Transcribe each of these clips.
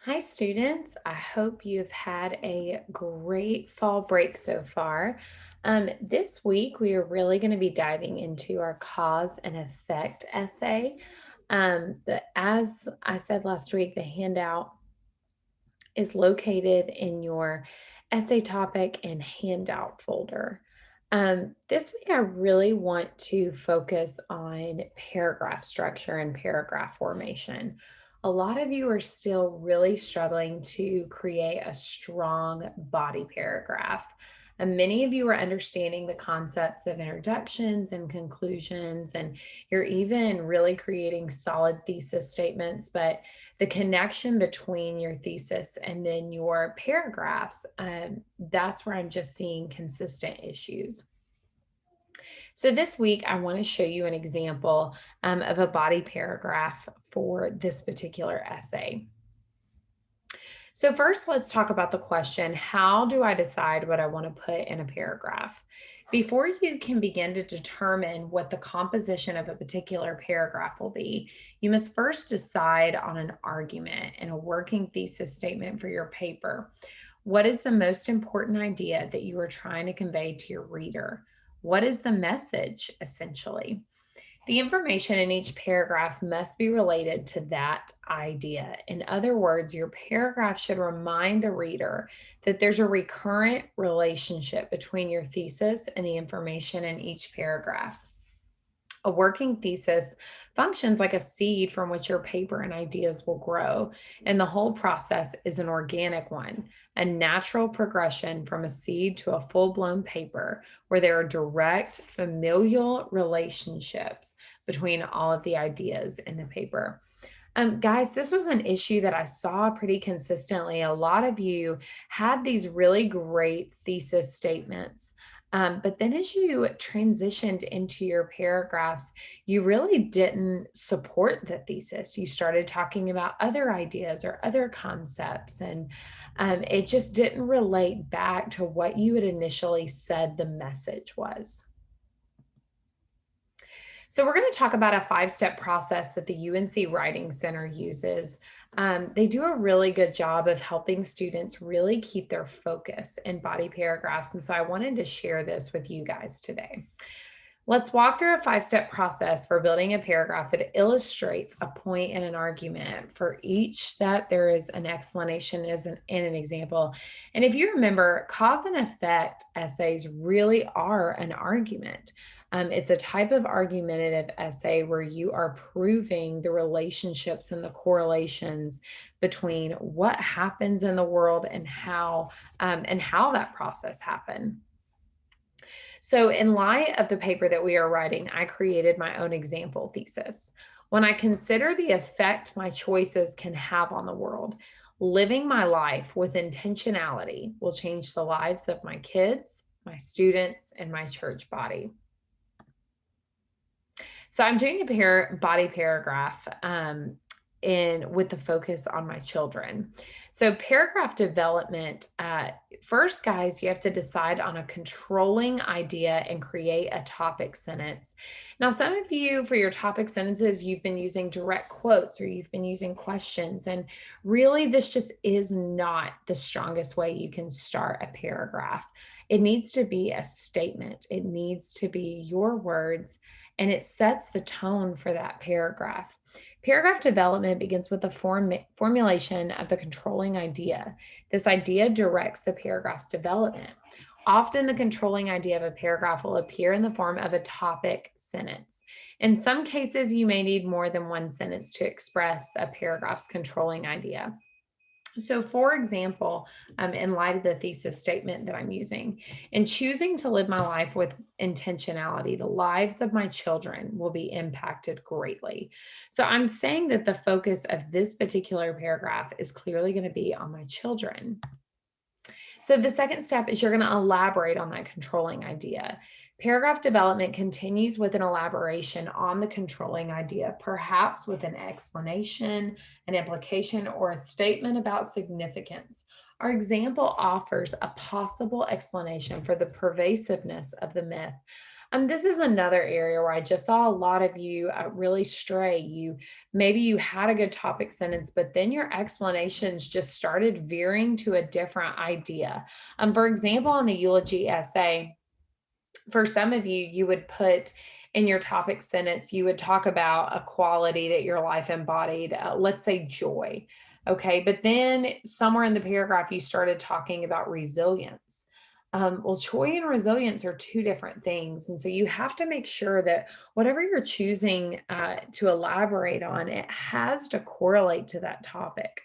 Hi, students. I hope you've had a great fall break so far. This week, we are really going to be diving into our cause and effect essay. As I said last week, the handout is located in your essay topic and handout folder. This week, I really want to focus on paragraph structure and paragraph formation. A lot of you are still really struggling to create a strong body paragraph. And many of you are understanding the concepts of introductions and conclusions, and you're even really creating solid thesis statements. But the connection between your thesis and then your paragraphs, that's where I'm just seeing consistent issues. So this week, I want to show you an example of a body paragraph for this particular essay. So first, let's talk about the question, how do I decide what I want to put in a paragraph? Before you can begin to determine what the composition of a particular paragraph will be, you must first decide on an argument and a working thesis statement for your paper. What is the most important idea that you are trying to convey to your reader? What is the message, essentially? The information in each paragraph must be related to that idea. In other words, your paragraph should remind the reader that there's a recurrent relationship between your thesis and the information in each paragraph. A working thesis functions like a seed from which your paper and ideas will grow, and the whole process is an organic one, a natural progression from a seed to a full blown paper where there are direct familial relationships between all of the ideas in the paper. Guys, this was an issue that I saw pretty consistently. A lot of you had these really great thesis statements. But then as you transitioned into your paragraphs, you really didn't support the thesis. You started talking about other ideas or other concepts, and it just didn't relate back to what you had initially said the message was. So, we're going to talk about a 5 step process that the UNC Writing Center uses. They do a really good job of helping students really keep their focus in body paragraphs. And so, I wanted to share this with you guys today. Let's walk through a 5 step process for building a paragraph that illustrates a point in an argument. For each step, there is an explanation and an example. And if you remember, cause and effect essays really are an argument. It's a type of argumentative essay where you are proving the relationships and the correlations between what happens in the world and how that process happened. So, in light of the paper that we are writing, I created my own example thesis. When I consider the effect my choices can have on the world, living my life with intentionality will change the lives of my kids, my students, and my church body. So I'm doing a body paragraph in with the focus on my children. So paragraph development. First, guys, you have to decide on a controlling idea and create a topic sentence. Now, some of you, for your topic sentences, you've been using direct quotes or you've been using questions, and really, this just is not the strongest way you can start a paragraph. It needs to be a statement. It needs to be your words and it sets the tone for that paragraph. Paragraph development begins with the formulation of the controlling idea. This idea directs the paragraph's development. Often, the controlling idea of a paragraph will appear in the form of a topic sentence. In some cases, you may need more than one sentence to express a paragraph's controlling idea. So, for example, in light of the thesis statement that I'm using, in choosing to live my life with intentionality, the lives of my children will be impacted greatly. So, I'm saying that the focus of this particular paragraph is clearly going to be on my children. So the second step is you're going to elaborate on that controlling idea. Paragraph development continues with an elaboration on the controlling idea, perhaps with an explanation, an implication, or a statement about significance. Our example offers a possible explanation for the pervasiveness of the myth. This is another area where I just saw a lot of you really stray. Maybe you had a good topic sentence, but then your explanations just started veering to a different idea. For example, on the eulogy essay, for some of you, you would put in your topic sentence, you would talk about a quality that your life embodied, let's say joy. Okay. But then somewhere in the paragraph, you started talking about resilience. Well, joy and resilience are two different things. And so you have to make sure that whatever you're choosing to elaborate on, it has to correlate to that topic.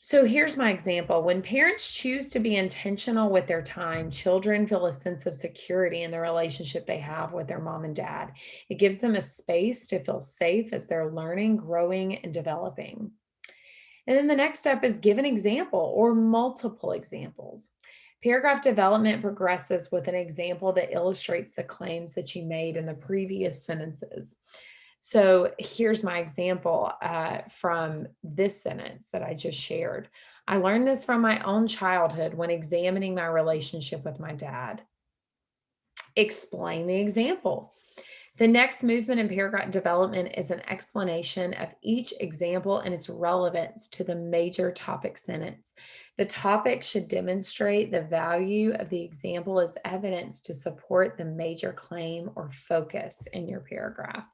So here's my example. When parents choose to be intentional with their time, children feel a sense of security in the relationship they have with their mom and dad. It gives them a space to feel safe as they're learning, growing, and developing. And then the next step is give an example or multiple examples. Paragraph development progresses with an example that illustrates the claims that you made in the previous sentences. So here's my example from this sentence that I just shared. I learned this from my own childhood when examining my relationship with my dad. Explain the example. The next movement in paragraph development is an explanation of each example and its relevance to the major topic sentence. The topic should demonstrate the value of the example as evidence to support the major claim or focus in your paragraph.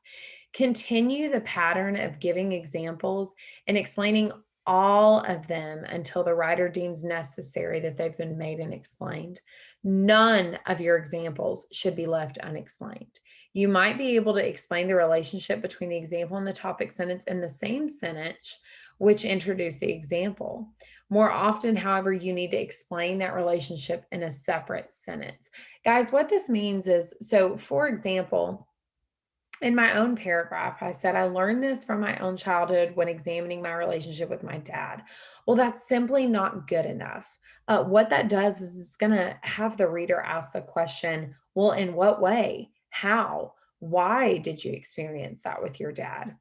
Continue the pattern of giving examples and explaining all of them until the writer deems necessary that they've been made and explained. None of your examples should be left unexplained. You might be able to explain the relationship between the example and the topic sentence in the same sentence, which introduced the example. More often, however, you need to explain that relationship in a separate sentence. Guys, what this means is, so for example, in my own paragraph, I said, I learned this from my own childhood when examining my relationship with my dad. Well, that's simply not good enough. What that does is it's going to have the reader ask the question, well, in what way? How? Why did you experience that with your dad?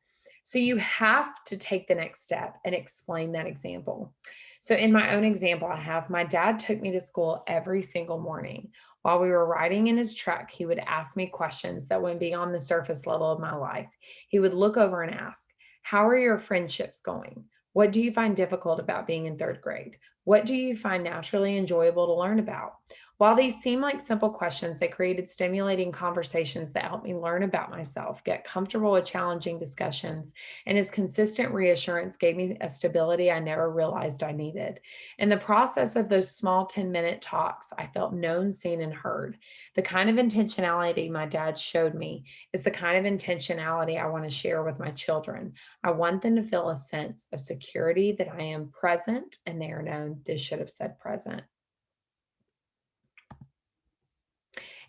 So you have to take the next step and explain that example. So in my own example, I have my dad took me to school every single morning. While we were riding in his truck, he would ask me questions that went beyond the surface level of my life. He would look over and ask, how are your friendships going? What do you find difficult about being in third grade? What do you find naturally enjoyable to learn about? While these seem like simple questions, they created stimulating conversations that helped me learn about myself, get comfortable with challenging discussions, and his consistent reassurance gave me a stability I never realized I needed. In the process of those small 10-minute talks, I felt known, seen, and heard. The kind of intentionality my dad showed me is the kind of intentionality I want to share with my children. I want them to feel a sense of security that I am present and they are known. This should have said present.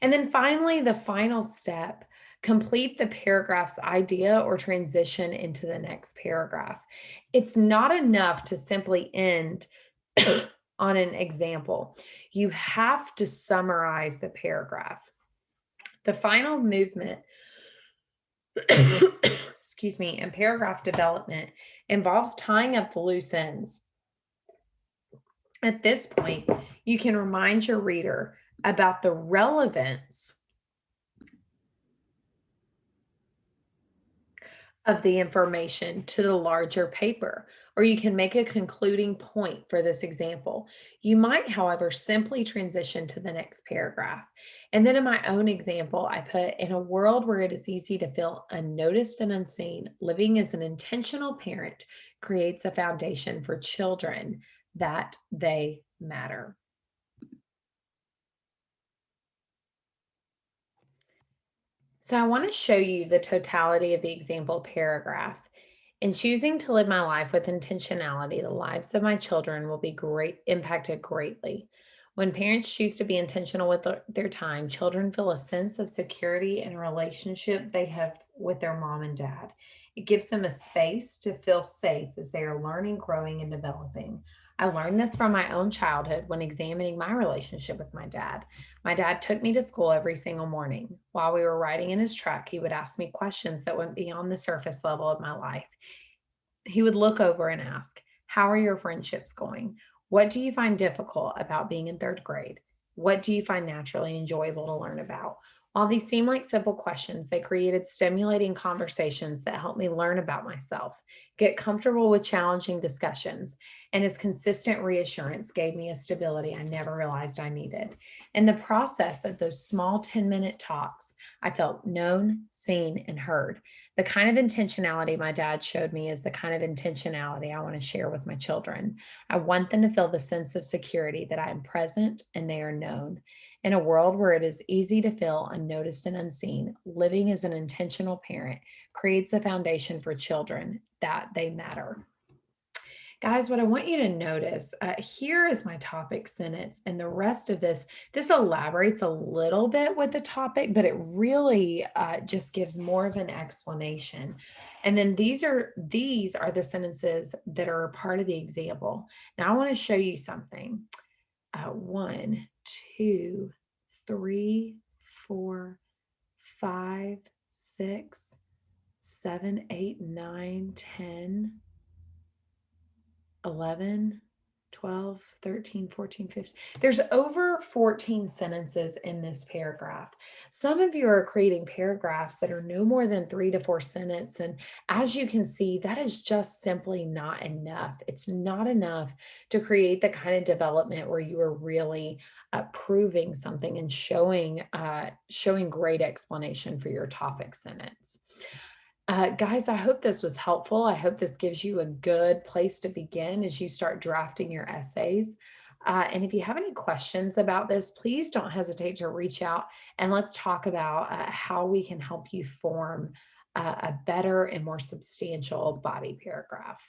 And then finally, the final step, complete the paragraph's idea or transition into the next paragraph. It's not enough to simply end on an example. You have to summarize the paragraph. The final movement, excuse me, in paragraph development involves tying up the loose ends. At this point, you can remind your reader about the relevance of the information to the larger paper, or you can make a concluding point for this example. You might, however, simply transition to the next paragraph. And then in my own example, I put, in a world where it is easy to feel unnoticed and unseen, living as an intentional parent creates a foundation for children that they matter. So I want to show you the totality of the example paragraph. In choosing to live my life with intentionality, the lives of my children will be impacted greatly. When parents choose to be intentional with their time, children feel a sense of security and relationship they have with their mom and dad. It gives them a space to feel safe as they are learning, growing, and developing. I learned this from my own childhood when examining my relationship with my dad. My dad took me to school every single morning. While we were riding in his truck, he would ask me questions that went beyond the surface level of my life. He would look over and ask, how are your friendships going? What do you find difficult about being in third grade? What do you find naturally enjoyable to learn about? While these seem like simple questions, they created stimulating conversations that helped me learn about myself, get comfortable with challenging discussions, and his consistent reassurance gave me a stability I never realized I needed. In the process of those small 10-minute talks, I felt known, seen, and heard. The kind of intentionality my dad showed me is the kind of intentionality I want to share with my children. I want them to feel the sense of security that I am present and they are known. In a world where it is easy to feel unnoticed and unseen, living as an intentional parent creates a foundation for children that they matter. Guys, what I want you to notice here is my topic sentence, and the rest of this elaborates a little bit with the topic, but it really just gives more of an explanation. And then these are the sentences that are a part of the example. Now, I want to show you something. One, two, three, four, five, six, seven, eight, nine, 10. 11, 12, 13, 14, 15. There's over 14 sentences in this paragraph. Some of you are creating paragraphs that are no more than 3 to 4 sentences. And as you can see, that is just simply not enough. It's not enough to create the kind of development where you are really proving something and showing great explanation for your topic sentence. Guys, I hope this was helpful. I hope this gives you a good place to begin as you start drafting your essays. And if you have any questions about this, please don't hesitate to reach out and let's talk about how we can help you form a better and more substantial body paragraph.